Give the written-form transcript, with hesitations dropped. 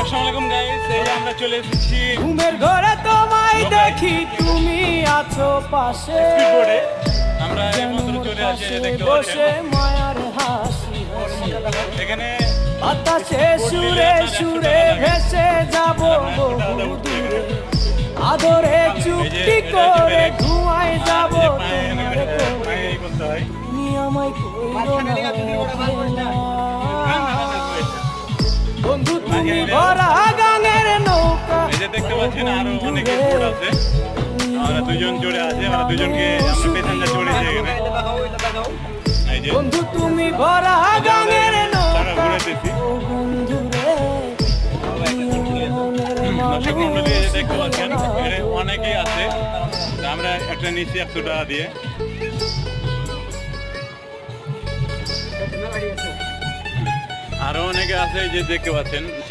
আসসালামু আলাইকুম গাইস, এই আমরা চলে এসেছি ঘুমের ঘরে তোমায় দেখি তুমি আছো পাশে, স্পিডবোর্ডে। আমরা এই যেন মন্দিরে মোর চলে আসি, পাশে দেখতে বসে পাচ্ছেন মায়ার হাসি হাসি। এখানে বাতাসে সুরে সুরে ভেসে যাব বহু দূরে, আদরে চুপটি করে ধুয়ায় যাব তোমার কোলে। এই করতে হয়। তুমি আমায় কইরো না অবহেলা। বন্ধু তুমি ভরা গাঙের নৌকা, এই যে দেখতে পাচ্ছেন আরো অনেকে বোট আছে, আমরা দুজন জুড়ে আছে, আমরা দুজনকে আমরা প্যাসেঞ্জার চড়েছি এখানে। এই যে বন্ধু তুমি ভরা গাঙের তারা নৌকা, ঘুরেতেছি ও বন্ধু রে দর্শক মন্ডলী, এই যে দেখতে পাচ্ছেন এখানে অনেকেই আছে। তা আমরা একটা নিচ্ছি 100 টাকা দিয়ে। আরো অনেকে আছে, এই যে দেখতে পাচ্ছেন